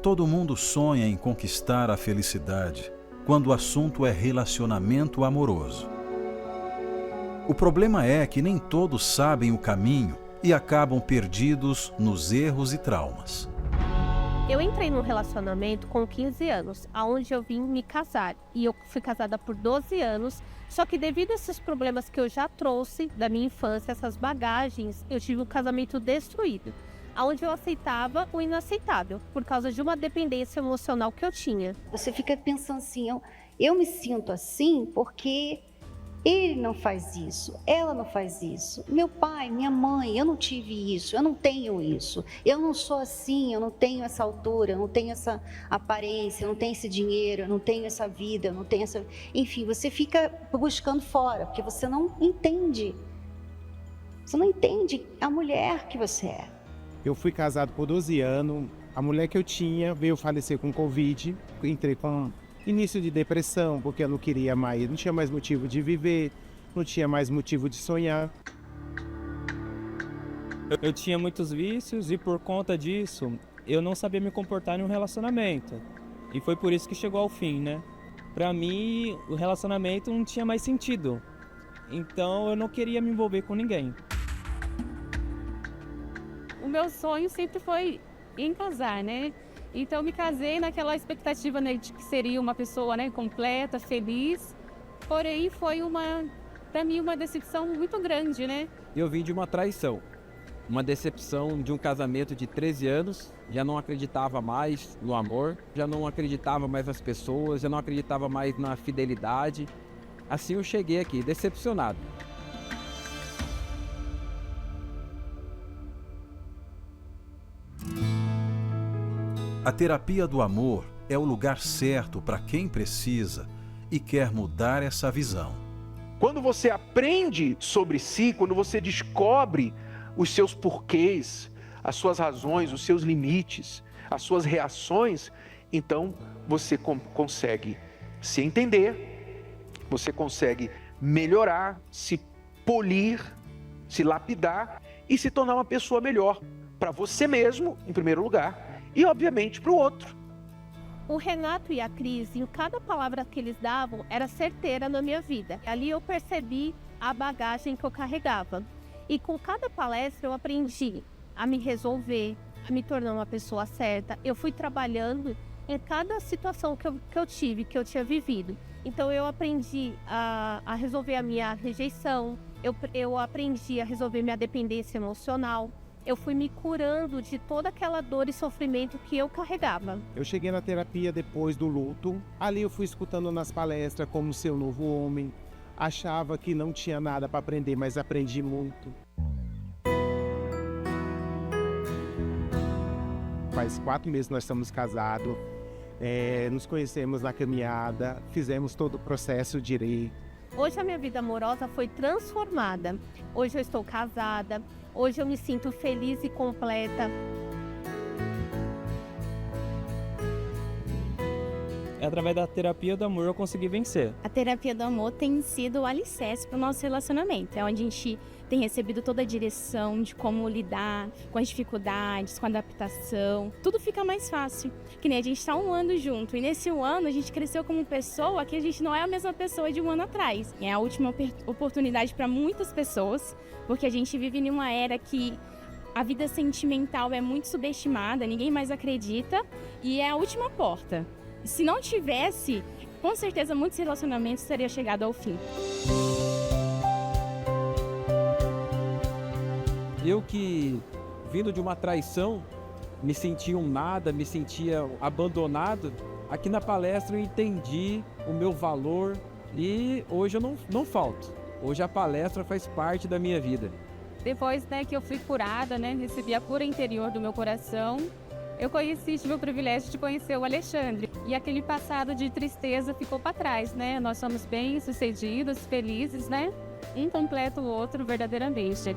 Todo mundo sonha em conquistar a felicidade quando o assunto é relacionamento amoroso. O problema é que nem todos sabem o caminho e acabam perdidos nos erros e traumas. Eu entrei num relacionamento com 15 anos, onde eu vim me casar. E eu fui casada por 12 anos, só que devido a esses problemas que eu já trouxe da minha infância, essas bagagens, eu tive um casamento destruído, onde eu aceitava o inaceitável, por causa de uma dependência emocional que eu tinha. Você fica pensando assim, eu me sinto assim porque ele não faz isso, ela não faz isso, meu pai, minha mãe, eu não tive isso, eu não tenho isso, eu não sou assim, eu não tenho essa altura, eu não tenho essa aparência, eu não tenho esse dinheiro, eu não tenho essa vida, eu não tenho essa... Enfim, você fica buscando fora, porque você não entende a mulher que você é. Eu fui casado por 12 anos, a mulher que eu tinha veio falecer com Covid, entrei com início de depressão, porque eu não queria mais, não tinha mais motivo de viver, não tinha mais motivo de sonhar. Eu tinha muitos vícios e por conta disso, eu não sabia me comportar em um relacionamento. E foi por isso que chegou ao fim, né? Pra mim, o relacionamento não tinha mais sentido. Então eu não queria me envolver com ninguém. O meu sonho sempre foi em casar, né? Então eu me casei naquela expectativa, né, de que seria uma pessoa, né, completa, feliz. Porém foi para mim uma decepção muito grande, né? Eu vim de uma traição, uma decepção de um casamento de 13 anos. Já não acreditava mais no amor, já não acreditava mais nas pessoas, já não acreditava mais na fidelidade. Assim eu cheguei aqui, decepcionado. A terapia do amor é o lugar certo para quem precisa e quer mudar essa visão. Quando você aprende sobre si, quando você descobre os seus porquês, as suas razões, os seus limites, as suas reações, então você consegue se entender, você consegue melhorar, se polir, se lapidar e se tornar uma pessoa melhor para você mesmo, em primeiro lugar, e obviamente para o outro. O Renato e a Cris, em cada palavra que eles davam, era certeira na minha vida. Ali eu percebi a bagagem que eu carregava. E com cada palestra eu aprendi a me resolver, a me tornar uma pessoa certa. Eu fui trabalhando em cada situação que eu tive, que eu tinha vivido. Então eu aprendi a resolver a minha rejeição, eu aprendi a resolver minha dependência emocional. Eu fui me curando de toda aquela dor e sofrimento que eu carregava. Eu cheguei na terapia depois do luto. Ali eu fui escutando nas palestras como ser um novo homem. Achava que não tinha nada para aprender, mas aprendi muito. Faz 4 meses que nós estamos casados. Nos conhecemos na caminhada, fizemos todo o processo direito. Hoje a minha vida amorosa foi transformada. Hoje eu estou casada. Hoje eu me sinto feliz e completa. Através da terapia do amor eu consegui vencer. A terapia do amor tem sido o alicerce para o nosso relacionamento. É onde a gente tem recebido toda a direção de como lidar com as dificuldades, com a adaptação. Tudo fica mais fácil. Que nem a gente está 1 ano junto. E nesse 1 ano a gente cresceu como pessoa que a gente não é a mesma pessoa de 1 ano atrás. É a última oportunidade para muitas pessoas, porque a gente vive em uma era que a vida sentimental é muito subestimada, ninguém mais acredita e é a última porta. Se não tivesse, com certeza muitos relacionamentos teriam chegado ao fim. Eu que, vindo de uma traição, me sentia um nada, me sentia abandonado. Aqui na palestra eu entendi o meu valor e hoje eu não falto. Hoje a palestra faz parte da minha vida. Depois, né, que eu fui curada, né, recebi a cura interior do meu coração, eu tive o privilégio de conhecer o Alexandre. E aquele passado de tristeza ficou para trás, né? Nós somos bem-sucedidos, felizes, né? Um completa o outro verdadeiramente.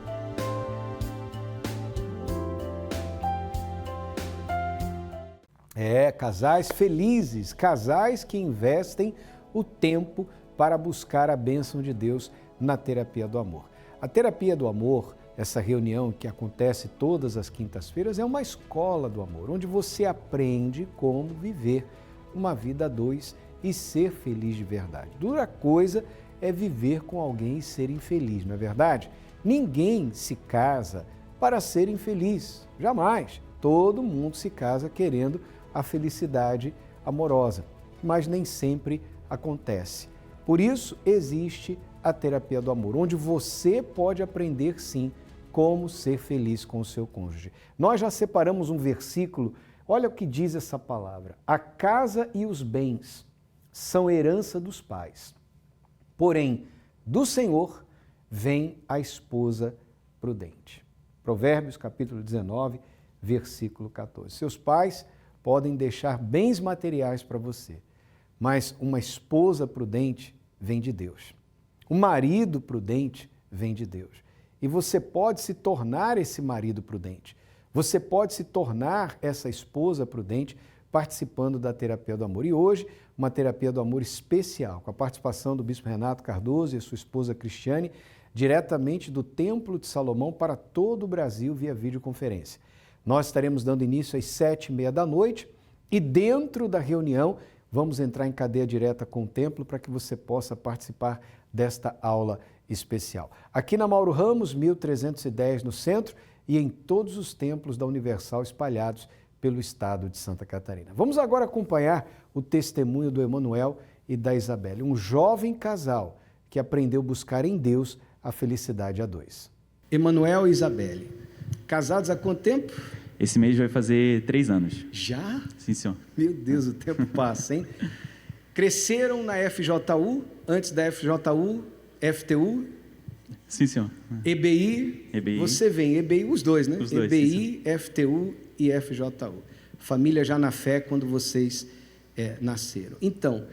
Casais felizes, casais que investem o tempo para buscar a bênção de Deus na terapia do amor. A terapia do amor, essa reunião que acontece todas as quintas-feiras é uma escola do amor, onde você aprende como viver uma vida a dois e ser feliz de verdade. Dura coisa é viver com alguém e ser infeliz, não é verdade? Ninguém se casa para ser infeliz, jamais. Todo mundo se casa querendo a felicidade amorosa, mas nem sempre acontece. Por isso existe a terapia do amor, onde você pode aprender sim como ser feliz com o seu cônjuge. Nós já separamos um versículo, olha o que diz essa palavra: a casa e os bens são herança dos pais, porém do Senhor vem a esposa prudente. Provérbios capítulo 19, versículo 14. Seus pais podem deixar bens materiais para você, mas uma esposa prudente vem de Deus. O marido prudente vem de Deus. E você pode se tornar esse marido prudente. Você pode se tornar essa esposa prudente participando da terapia do amor. E hoje, uma terapia do amor especial, com a participação do bispo Renato Cardoso e sua esposa Cristiane, diretamente do Templo de Salomão para todo o Brasil via videoconferência. Nós estaremos dando início às 7h30 da noite e dentro da reunião vamos entrar em cadeia direta com o templo para que você possa participar desta aula especial. Aqui na Mauro Ramos, 1310 no centro e em todos os templos da Universal espalhados pelo estado de Santa Catarina. Vamos agora acompanhar o testemunho do Emanuel e da Isabelle, um jovem casal que aprendeu a buscar em Deus a felicidade a dois. Emanuel e Isabelle, casados há quanto tempo? Esse mês vai fazer 3 anos. Já? Sim, senhor. Meu Deus, o tempo passa, hein? Cresceram na FJU, antes da FJU, FTU? Sim, senhor. EBI. Você vem, EBI, os dois, né? Os dois, EBI, sim, FTU e FJU. Família já na fé quando vocês nasceram. Então,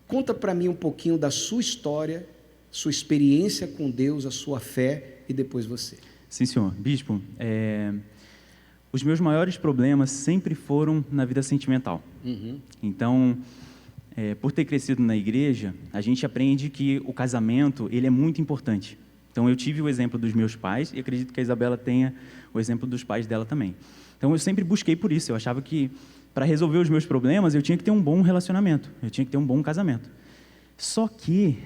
conta para mim um pouquinho da sua história, sua experiência com Deus, a sua fé e depois você. Sim, senhor. Bispo, os meus maiores problemas sempre foram na vida sentimental. Uhum. Então, por ter crescido na igreja, a gente aprende que o casamento ele é muito importante. Então, eu tive o exemplo dos meus pais e acredito que a Isabela tenha o exemplo dos pais dela também. Então, eu sempre busquei por isso. Eu achava que, para resolver os meus problemas, eu tinha que ter um bom relacionamento, eu tinha que ter um bom casamento. Só que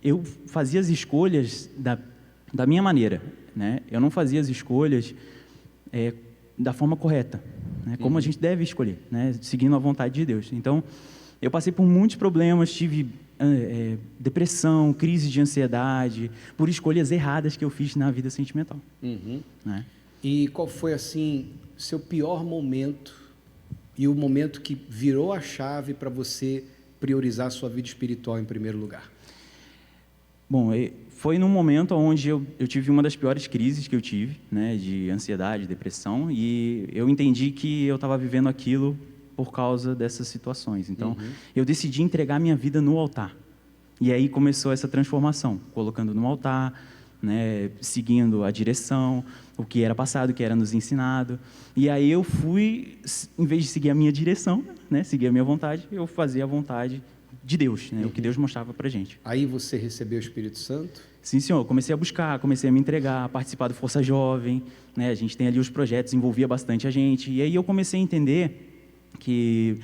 eu fazia as escolhas da minha maneira, né? Eu não fazia as escolhas da forma correta, né? Como a gente deve escolher, né? Seguindo a vontade de Deus. Então, eu passei por muitos problemas, tive depressão, crise de ansiedade, por escolhas erradas que eu fiz na vida sentimental. Uhum. Né? E qual foi, assim, seu pior momento e o momento que virou a chave para você priorizar a sua vida espiritual em primeiro lugar? Bom, foi num momento onde eu tive uma das piores crises que eu tive, né, de ansiedade, depressão, e eu entendi que eu estava vivendo aquilo por causa dessas situações. Então, eu decidi entregar minha vida no altar. E aí começou essa transformação, colocando no altar, né, seguindo a direção, o que era passado, o que era nos ensinado. E aí eu fui, em vez de seguir a minha direção, né, seguir a minha vontade, eu fazia a vontade de Deus, né, o que Deus mostrava para a gente. Aí você recebeu o Espírito Santo? Sim, senhor. Comecei a buscar, comecei a me entregar, a participar do Força Jovem, né, a gente tem ali os projetos, envolvia bastante a gente. E aí eu comecei a entender que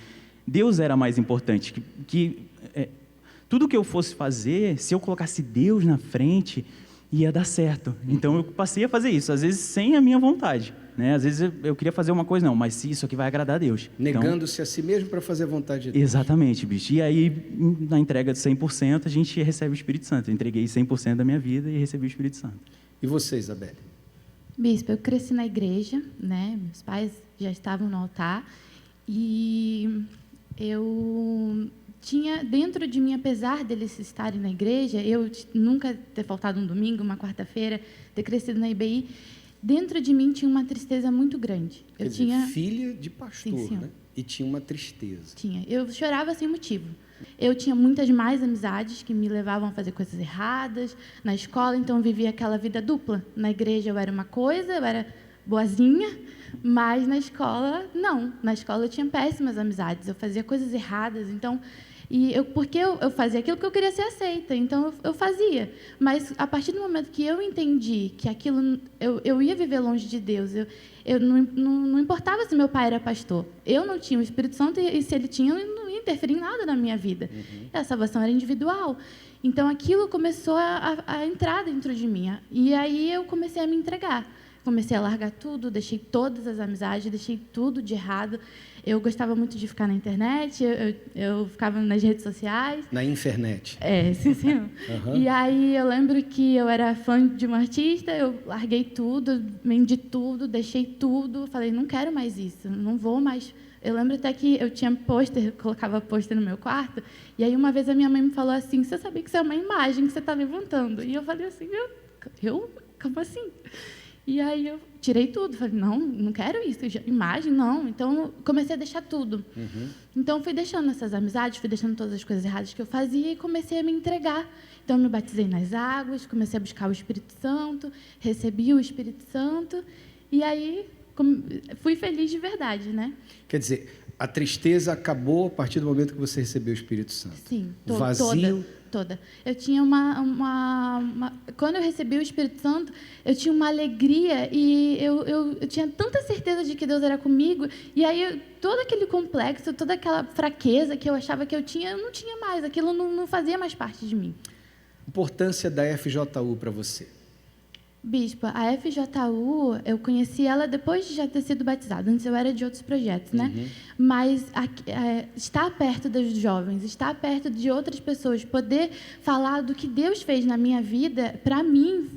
Deus era mais importante, que tudo que eu fosse fazer, se eu colocasse Deus na frente, ia dar certo. Então, eu passei a fazer isso, às vezes sem a minha vontade, né? Às vezes eu queria fazer uma coisa, não, mas isso aqui vai agradar a Deus. Negando-se a si mesmo para fazer a vontade de Deus. Exatamente, bicho. E aí, na entrega de 100%, a gente recebe o Espírito Santo. Eu entreguei 100% da minha vida e recebi o Espírito Santo. E você, Isabelle? Bispo, eu cresci na igreja, né? Meus pais já estavam no altar e eu tinha dentro de mim, apesar deles estarem na igreja, eu nunca ter faltado um domingo, uma quarta-feira, ter crescido na IBI, dentro de mim tinha uma tristeza muito grande. Quer dizer, filha de pastor, sim, né? E tinha uma tristeza. Tinha. Eu chorava sem motivo. Eu tinha muitas mais amizades que me levavam a fazer coisas erradas. Na escola, então, eu vivia aquela vida dupla. Na igreja eu era uma coisa, eu era boazinha, mas na escola, não. Na escola eu tinha péssimas amizades, eu fazia coisas erradas. Então, E porque eu fazia aquilo porque eu queria ser aceita, então eu fazia. Mas a partir do momento que eu entendi que aquilo eu ia viver longe de Deus, eu não importava se meu pai era pastor. Eu não tinha o Espírito Santo e se ele tinha, ele não ia interferir em nada na minha vida. A salvação era individual. Então aquilo começou a entrar dentro de mim. E aí eu comecei a me entregar. Comecei a largar tudo, deixei todas as amizades, deixei tudo de errado. Eu gostava muito de ficar na internet, eu ficava nas redes sociais. Na internet. Sim, senhor. E aí eu lembro que eu era fã de uma artista, eu larguei tudo, vendi tudo, deixei tudo. Falei, não quero mais isso, não vou mais. Eu lembro até que eu tinha pôster, colocava pôster no meu quarto, e aí uma vez a minha mãe me falou assim, você sabia que isso é uma imagem que você está levantando? E eu falei assim, eu? Como assim? E aí eu tirei tudo, falei, não quero isso, imagem, não. Então, comecei a deixar tudo. Então, fui deixando essas amizades, fui deixando todas as coisas erradas que eu fazia e comecei a me entregar. Então, me batizei nas águas, comecei a buscar o Espírito Santo, recebi o Espírito Santo e aí fui feliz de verdade, né? Quer dizer, a tristeza acabou a partir do momento que você recebeu o Espírito Santo. Sim, vazio. Toda. Eu tinha quando eu recebi o Espírito Santo, eu tinha uma alegria e eu tinha tanta certeza de que Deus era comigo. E aí, todo aquele complexo, toda aquela fraqueza que eu achava que eu tinha, eu não tinha mais. Aquilo não fazia mais parte de mim. Importância da FJU para você? Bispa, a FJU, eu conheci ela depois de já ter sido batizada. Antes eu era de outros projetos, né? Mas estar perto dos jovens, estar perto de outras pessoas, poder falar do que Deus fez na minha vida, para mim,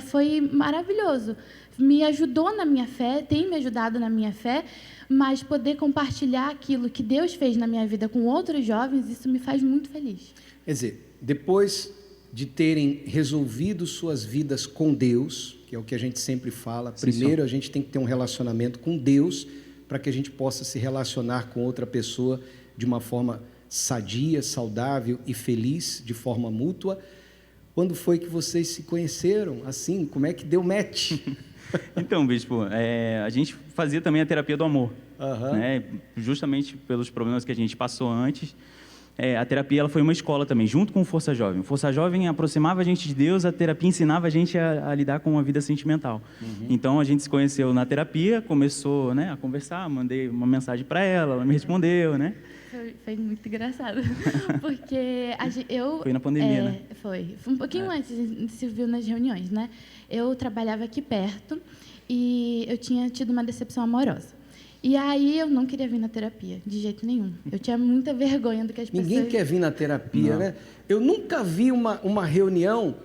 foi maravilhoso. Me ajudou na minha fé, tem me ajudado na minha fé, mas poder compartilhar aquilo que Deus fez na minha vida com outros jovens, isso me faz muito feliz. Quer dizer, depois de terem resolvido suas vidas com Deus, que é o que a gente sempre fala, primeiro a gente tem que ter um relacionamento com Deus para que a gente possa se relacionar com outra pessoa de uma forma sadia, saudável e feliz, de forma mútua. Quando foi que vocês se conheceram? Assim, como é que deu match? Então, bispo, a gente fazia também a terapia do amor, né? Justamente pelos problemas que a gente passou antes. A terapia ela foi uma escola também, junto com o Força Jovem. O Força Jovem aproximava a gente de Deus, a terapia ensinava a gente a lidar com uma vida sentimental. Então, a gente se conheceu na terapia, começou, né, a conversar, mandei uma mensagem para ela me respondeu, né? Foi muito engraçado, porque Foi na pandemia, né? Foi um pouquinho antes, a gente se viu nas reuniões, né? Eu trabalhava aqui perto e eu tinha tido uma decepção amorosa. E aí eu não queria vir na terapia, de jeito nenhum. Eu tinha muita vergonha do que as pessoas... Ninguém quer vir na terapia, né? Eu nunca vi uma reunião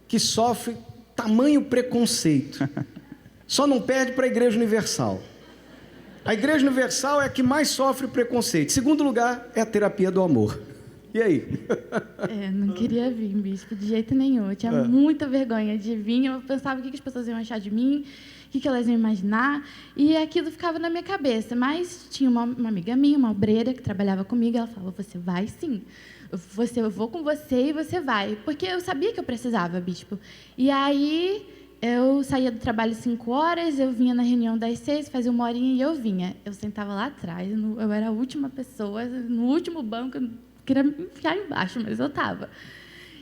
que sofre tamanho preconceito. Só não perde para a Igreja Universal. A Igreja Universal é a que mais sofre preconceito. Segundo lugar, é a terapia do amor. E aí? Não queria vir, bispo, de jeito nenhum. Eu tinha muita vergonha de vir. Eu pensava o que as pessoas iam achar de mim, o que elas iam imaginar, e aquilo ficava na minha cabeça. Mas tinha uma amiga minha, uma obreira, que trabalhava comigo, ela falou, você vai sim, eu vou com você e você vai. Porque eu sabia que eu precisava, bispo. E aí, eu saía do trabalho 5 horas, eu vinha na reunião das 6, fazia 1 horinha e eu vinha. Eu sentava lá atrás, eu era a última pessoa, no último banco, eu queria me enfiar embaixo, mas eu estava.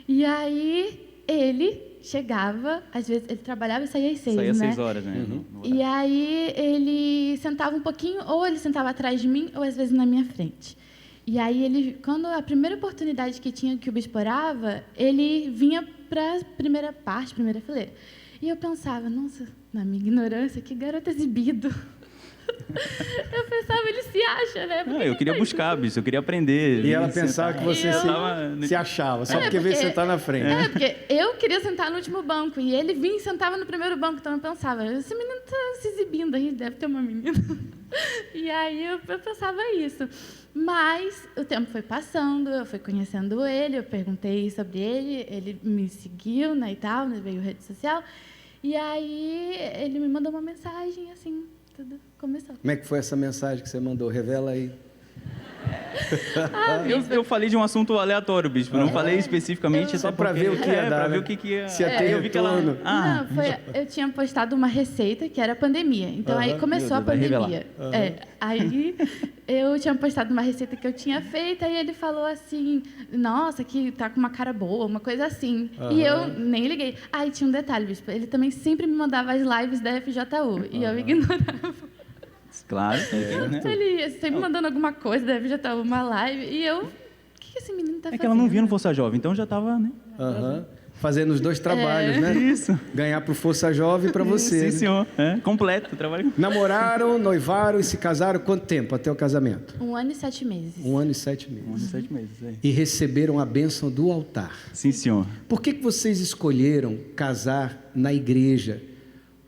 E aí, ele chegava, às vezes ele trabalhava e saía às 6, saía às né? 6 horas, né? E aí ele sentava um pouquinho, ou ele sentava atrás de mim, ou às vezes na minha frente. E aí quando a primeira oportunidade que tinha que o bispo orava, ele vinha para a primeira parte, primeira fileira. E eu pensava, nossa, na minha ignorância, que garoto exibido. Eu pensava, ele se acha, né? Eu queria buscar, bicho, eu queria aprender. E ela pensava que você se achava, só porque veio sentar na frente. Porque eu queria sentar no último banco, e ele vinha e sentava no primeiro banco, então eu pensava, esse menino está se exibindo aí, deve ter uma menina. E aí eu pensava isso. Mas o tempo foi passando, eu fui conhecendo ele, eu perguntei sobre ele me seguiu, né, e tal, veio rede social, e aí ele me mandou uma mensagem, assim, tudo começou. Como é que foi essa mensagem que você mandou? Revela aí. Eu falei de um assunto aleatório, bispo. Não falei especificamente. Só para ver o que ia dar, para ver né? o que ia... Se ia ter eu vi que ela... retorno. Eu tinha postado uma receita que era pandemia. Então, aí começou a Meu Deus, vai pandemia. Aí eu tinha postado uma receita que eu tinha feito, aí ele falou assim, nossa, que tá com uma cara boa, uma coisa assim. E eu nem liguei. Aí tinha um detalhe, bispo. Ele também sempre me mandava as lives da FJU. E eu ignorava. Claro. Né? Ele ia sempre mandando alguma coisa, deve já estar uma live, e eu... O que esse menino tá fazendo? É que ela não via no Força Jovem, então já estava, né? Fazendo os dois trabalhos, né? Isso. Ganhar pro Força Jovem e para você. Sim, né? senhor. Completo, trabalho. Namoraram, noivaram e se casaram quanto tempo até o casamento? 1 ano e 7 meses. 1 ano e 7 meses. 1 ano e 7 meses, é. E receberam a bênção do altar. Sim, senhor. Por que vocês escolheram casar na igreja,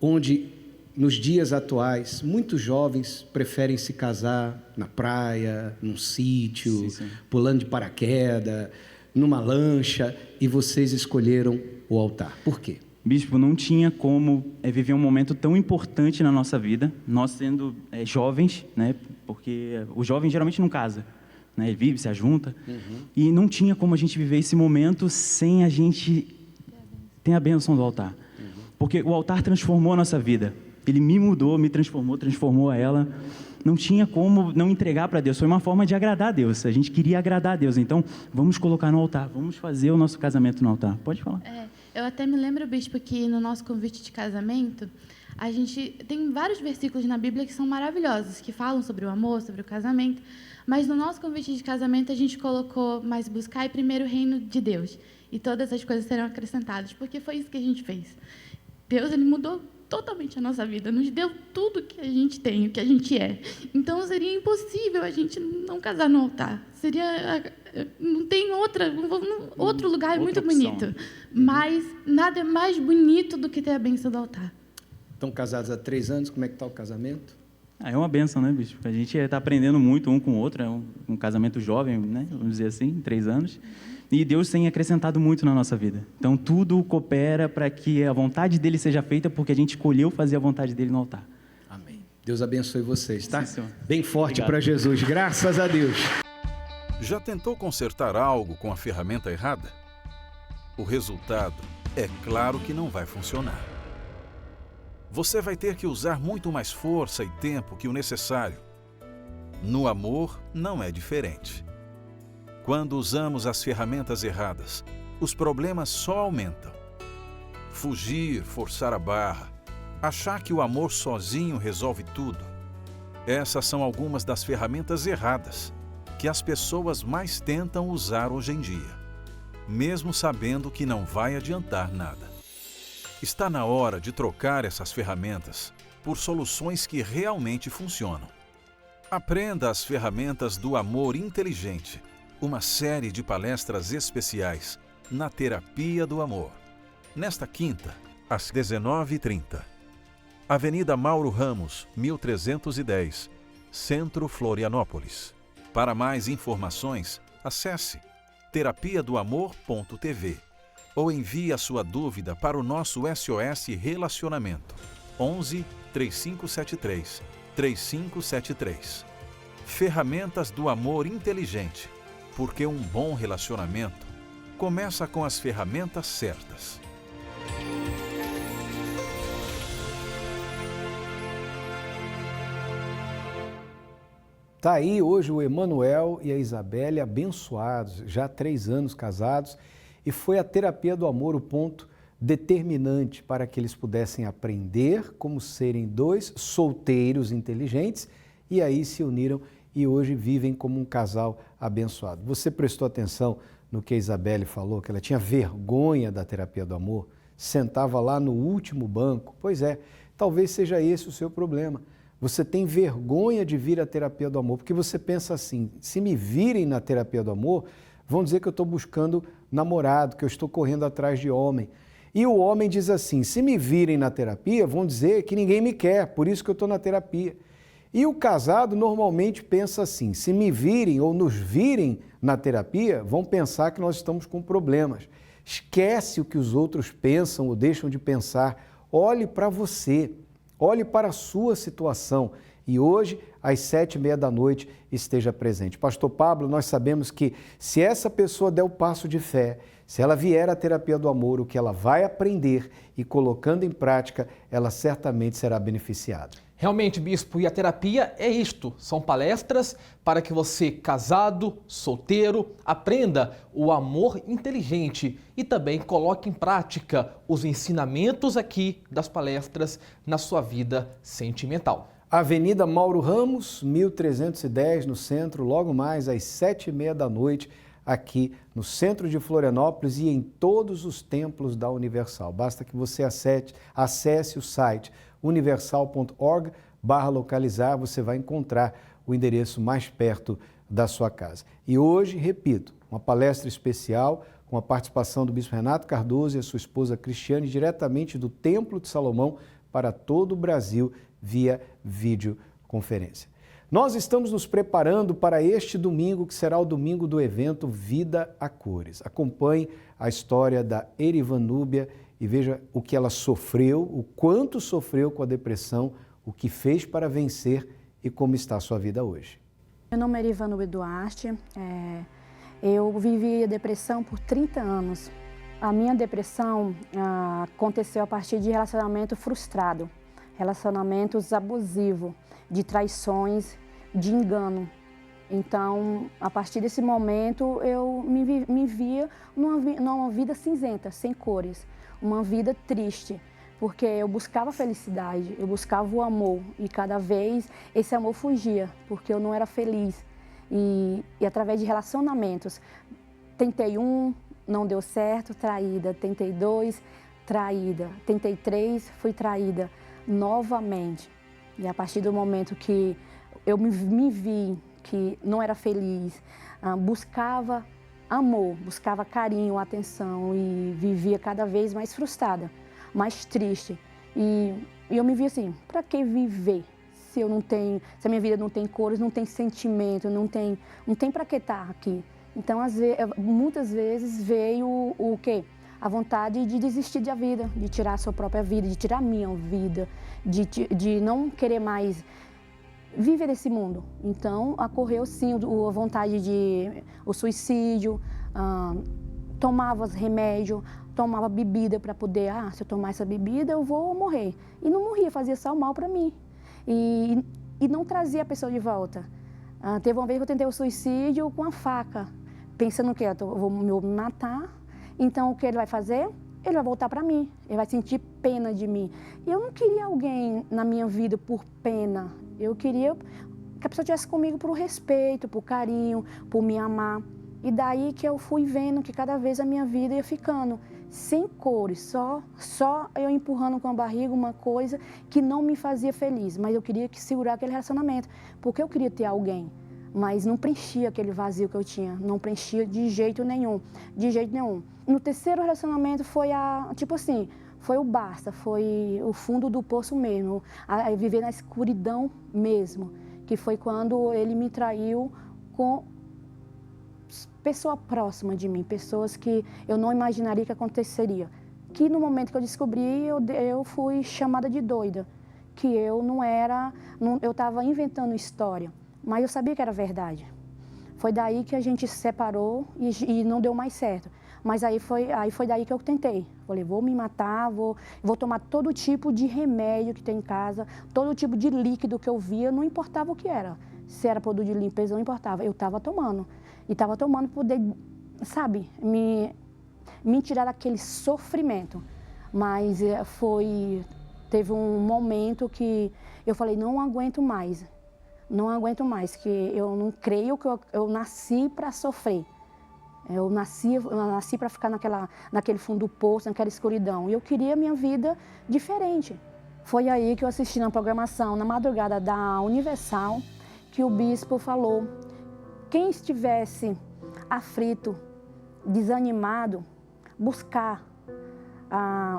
onde, nos dias atuais, muitos jovens preferem se casar na praia, num sítio, pulando de paraquedas, numa lancha, e vocês escolheram o altar? Por quê? Bispo, não tinha como viver um momento tão importante na nossa vida, nós sendo jovens, né? Porque o jovem geralmente não casa, né? Ele vive, se ajunta, e não tinha como a gente viver esse momento sem a gente ter a bênção do altar. Porque o altar transformou a nossa vida. Ele me mudou, me transformou a ela. Não tinha como não entregar para Deus. Foi uma forma de agradar a Deus. A gente queria agradar a Deus. Então, vamos colocar no altar. Vamos fazer o nosso casamento no altar. Pode falar. Eu até me lembro, bispo, que no nosso convite de casamento, a gente tem vários versículos na Bíblia que são maravilhosos, que falam sobre o amor, sobre o casamento. Mas no nosso convite de casamento, a gente colocou mais buscar primeiro o reino de Deus. E todas as coisas serão acrescentadas. Porque foi isso que a gente fez. Deus, ele mudou totalmente a nossa vida, nos deu tudo que a gente tem, o que a gente é. Então, seria impossível a gente não casar no altar. Não tem outro lugar muito bonito. Mas nada é mais bonito do que ter a bênção do altar. Estão casados há 3 anos, como é que está o casamento? É uma bênção, né, bispo? A gente está aprendendo muito um com o outro, é um casamento jovem, né? Vamos dizer assim, 3 anos. E Deus tem acrescentado muito na nossa vida. Então, tudo coopera para que a vontade dele seja feita, porque a gente escolheu fazer a vontade dele no altar. Amém. Deus abençoe vocês, tá? Sim, senhor. Bem forte para Jesus, graças a Deus. Já tentou consertar algo com a ferramenta errada? O resultado é claro que não vai funcionar. Você vai ter que usar muito mais força e tempo que o necessário. No amor, não é diferente. Quando usamos as ferramentas erradas, os problemas só aumentam. Fugir, forçar a barra, achar que o amor sozinho resolve tudo. Essas são algumas das ferramentas erradas que as pessoas mais tentam usar hoje em dia, mesmo sabendo que não vai adiantar nada. Está na hora de trocar essas ferramentas por soluções que realmente funcionam. Aprenda as ferramentas do amor inteligente, uma série de palestras especiais na Terapia do Amor. Nesta quinta, às 19h30. Avenida Mauro Ramos, 1310, Centro Florianópolis. Para mais informações, acesse terapiadoamor.tv ou envie a sua dúvida para o nosso SOS Relacionamento 11 3573 3573. Ferramentas do amor inteligente, porque um bom relacionamento começa com as ferramentas certas. Tá aí hoje o Emanuel e a Isabelle abençoados, já há 3 anos casados, e foi a terapia do amor o ponto determinante para que eles pudessem aprender como serem 2 solteiros inteligentes, e aí se uniram e hoje vivem como um casal abençoado. Você prestou atenção no que a Isabelle falou, que ela tinha vergonha da terapia do amor, sentava lá no último banco? Pois é, talvez seja esse o seu problema. Você tem vergonha de vir à terapia do amor, porque você pensa assim, se me virem na terapia do amor, vão dizer que eu estou buscando namorado, que eu estou correndo atrás de homem. E o homem diz assim, se me virem na terapia, vão dizer que ninguém me quer, por isso que eu estou na terapia. E o casado normalmente pensa assim, se me virem ou nos virem na terapia, vão pensar que nós estamos com problemas. Esquece o que os outros pensam ou deixam de pensar. Olhe para você, olhe para a sua situação e hoje, às 7h30 da noite, esteja presente. Pastor Pablo, nós sabemos que se essa pessoa der o passo de fé, se ela vier à terapia do amor, o que ela vai aprender e colocando em prática, ela certamente será beneficiada. Realmente, bispo, e a terapia é isto, são palestras para que você, casado, solteiro, aprenda o amor inteligente e também coloque em prática os ensinamentos aqui das palestras na sua vida sentimental. Avenida Mauro Ramos, 1310, no centro, logo mais às 7h30 da noite, aqui no centro de Florianópolis e em todos os templos da Universal. Basta que você acesse o site universal.org/localizar, você vai encontrar o endereço mais perto da sua casa. E hoje, repito, uma palestra especial com a participação do Bispo Renato Cardoso e a sua esposa Cristiane, diretamente do Templo de Salomão para todo o Brasil, via videoconferência. Nós estamos nos preparando para este domingo, que será o domingo do evento Vida a Cores. Acompanhe a história da Erivan Núbia e veja o que ela sofreu, o quanto sofreu com a depressão, o que fez para vencer e como está a sua vida hoje. Meu nome é Erivan Núbia Duarte, eu vivi a depressão por 30 anos. A minha depressão aconteceu a partir de relacionamento frustrado, relacionamentos abusivos, de traições, de engano. Então, a partir desse momento, eu me via numa vida cinzenta, sem cores, uma vida triste, porque eu buscava felicidade, eu buscava o amor e cada vez esse amor fugia, porque eu não era feliz. E através de relacionamentos, tentei um, não deu certo, traída, tentei 2, traída, tentei 3, fui traída novamente. E a partir do momento que eu me vi que não era feliz, buscava amor, buscava carinho, atenção e vivia cada vez mais frustrada, mais triste. E eu me vi assim, para que viver se eu não tenho, se a minha vida não tem cores, não tem sentimento, não tem para que estar aqui. Então, muitas vezes veio o quê? A vontade de desistir da vida, de tirar a sua própria vida, de tirar a minha vida, de não querer mais viver esse mundo. Então, ocorreu sim a vontade de o suicídio, tomava remédio, tomava bebida para poder, se eu tomar essa bebida eu vou morrer. E não morria, fazia só mal para mim. E não trazia a pessoa de volta. Teve uma vez que eu tentei o suicídio com a faca, pensando que eu vou me matar. Então, o que ele vai fazer? Ele vai voltar para mim, ele vai sentir pena de mim. E eu não queria alguém na minha vida por pena. Eu queria que a pessoa estivesse comigo por respeito, por carinho, por me amar. E daí que eu fui vendo que cada vez a minha vida ia ficando sem cores, só eu empurrando com a barriga uma coisa que não me fazia feliz. Mas eu queria segurar aquele relacionamento, porque eu queria ter alguém. Mas não preenchia aquele vazio que eu tinha, não preenchia de jeito nenhum, de jeito nenhum. No terceiro relacionamento foi foi o basta, foi o fundo do poço mesmo, a viver na escuridão mesmo, que foi quando ele me traiu com pessoa próxima de mim, pessoas que eu não imaginaria que aconteceria. Que no momento que eu descobri, eu fui chamada de doida, que eu eu estava inventando história. Mas eu sabia que era verdade. Foi daí que a gente se separou e não deu mais certo. Mas aí foi daí que eu tentei. Falei, vou me matar, vou tomar todo tipo de remédio que tem em casa, todo tipo de líquido que eu via, não importava o que era. Se era produto de limpeza, não importava. Eu estava tomando. E estava tomando para poder, me tirar daquele sofrimento. Mas teve um momento que eu falei, não aguento mais. Não aguento mais, que eu não creio que eu nasci para sofrer. Eu nasci para ficar naquele fundo do poço, naquela escuridão. E eu queria minha vida diferente. Foi aí que eu assisti na programação, na madrugada da Universal, que o bispo falou, quem estivesse aflito, desanimado, buscar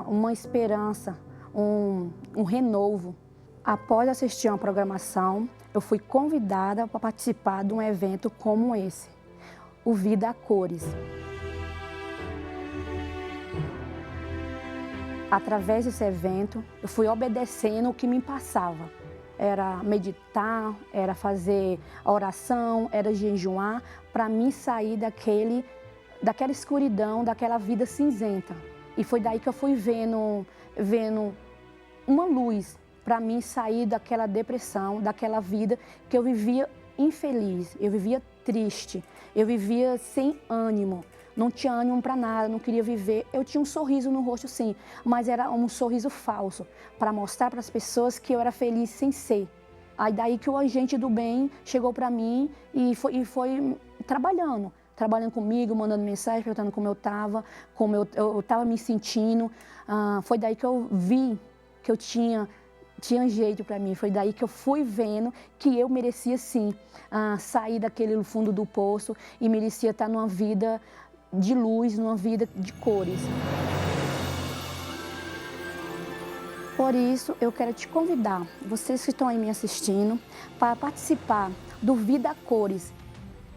uma esperança, um renovo. Após assistir a programação, eu fui convidada para participar de um evento como esse, o Vida a Cores. Através desse evento, eu fui obedecendo o que me passava. era meditar, era fazer oração, era jejuar, para mim sair daquela escuridão, daquela vida cinzenta. E foi daí que eu fui vendo uma luz para mim sair daquela depressão, daquela vida que eu vivia infeliz, eu vivia triste, eu vivia sem ânimo. Não tinha ânimo para nada, não queria viver. Eu tinha um sorriso no rosto, sim, mas era um sorriso falso, para mostrar para as pessoas que eu era feliz sem ser. Aí daí que o agente do bem chegou para mim e foi trabalhando comigo, mandando mensagem, perguntando como eu estava, como eu estava me sentindo. Foi daí que eu vi que eu tinha jeito para mim. Foi daí que eu fui vendo que eu merecia, sim, sair daquele fundo do poço e merecia estar numa vida de luz, numa vida de cores. Por isso, eu quero te convidar, vocês que estão aí me assistindo, para participar do Vida Cores,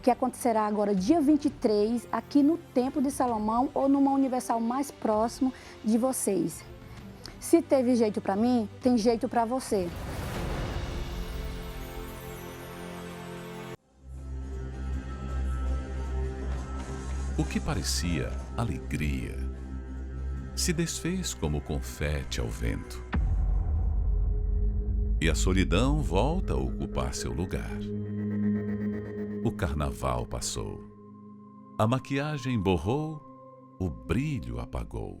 que acontecerá agora dia 23, aqui no Templo de Salomão ou numa Universal mais próximo de vocês. Se teve jeito para mim, tem jeito para você. O que parecia alegria se desfez como confete ao vento. E a solidão volta a ocupar seu lugar. O carnaval passou. A maquiagem borrou, o brilho apagou.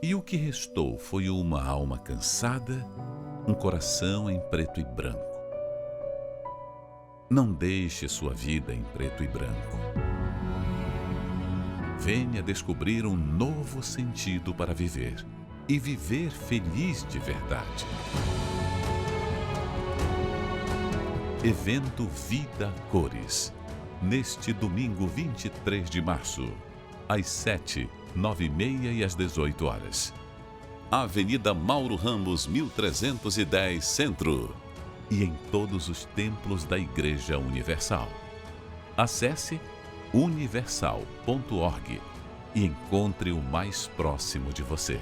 E o que restou foi uma alma cansada, um coração em preto e branco. Não deixe sua vida em preto e branco. Venha descobrir um novo sentido para viver e viver feliz de verdade. Evento Vida Cores, neste domingo 23 de março, às 7, 9h30 e às 18 horas. Avenida Mauro Ramos, 1310, Centro. E em todos os templos da Igreja Universal. Acesse universal.org e encontre o mais próximo de você.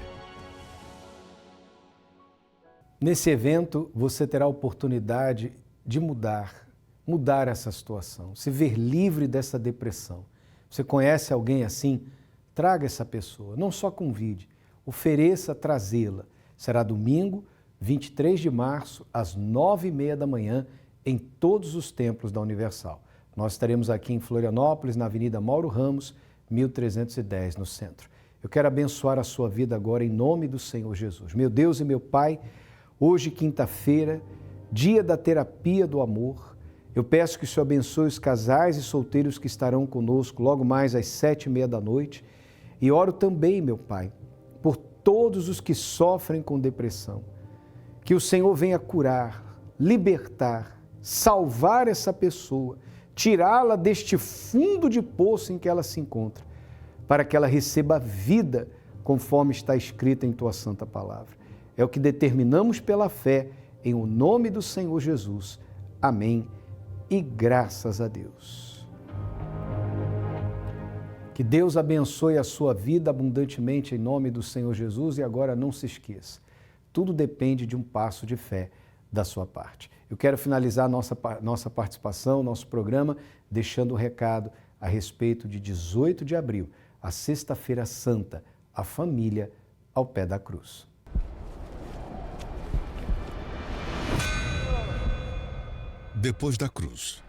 Nesse evento, você terá a oportunidade de mudar essa situação, se ver livre dessa depressão. Você conhece alguém assim? Traga essa pessoa, não só convide, ofereça trazê-la. Será domingo, 23 de março, às 9h30 da manhã, em todos os templos da Universal. Nós estaremos aqui em Florianópolis, na Avenida Mauro Ramos, 1310, no centro. Eu quero abençoar a sua vida agora em nome do Senhor Jesus. Meu Deus e meu Pai, hoje, quinta-feira, dia da terapia do amor, eu peço que o Senhor abençoe os casais e solteiros que estarão conosco logo mais às 7h30 da noite. E oro também, meu Pai, por todos os que sofrem com depressão. Que o Senhor venha curar, libertar, salvar essa pessoa, tirá-la deste fundo de poço em que ela se encontra, para que ela receba vida conforme está escrito em Tua Santa Palavra. É o que determinamos pela fé, em o nome do Senhor Jesus. Amém e graças a Deus. Que Deus abençoe a sua vida abundantemente em nome do Senhor Jesus e agora não se esqueça. Tudo depende de um passo de fé da sua parte. Eu quero finalizar nossa participação, nosso programa, deixando um recado a respeito de 18 de abril, a Sexta-feira Santa, a família ao pé da cruz. Depois da cruz.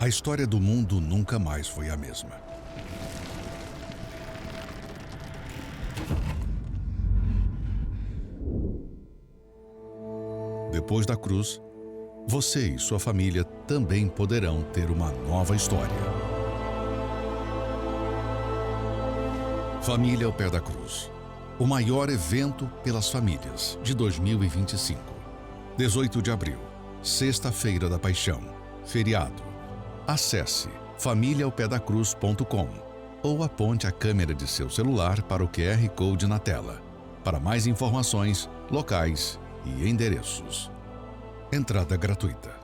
A história do mundo nunca mais foi a mesma. Depois da cruz, você e sua família também poderão ter uma nova história. Família ao pé da cruz. O maior evento pelas famílias de 2025. 18 de abril, Sexta-feira da Paixão, feriado. Acesse famíliaaopedacruz.com ou aponte a câmera de seu celular para o QR Code na tela. Para mais informações, locais e endereços. Entrada gratuita.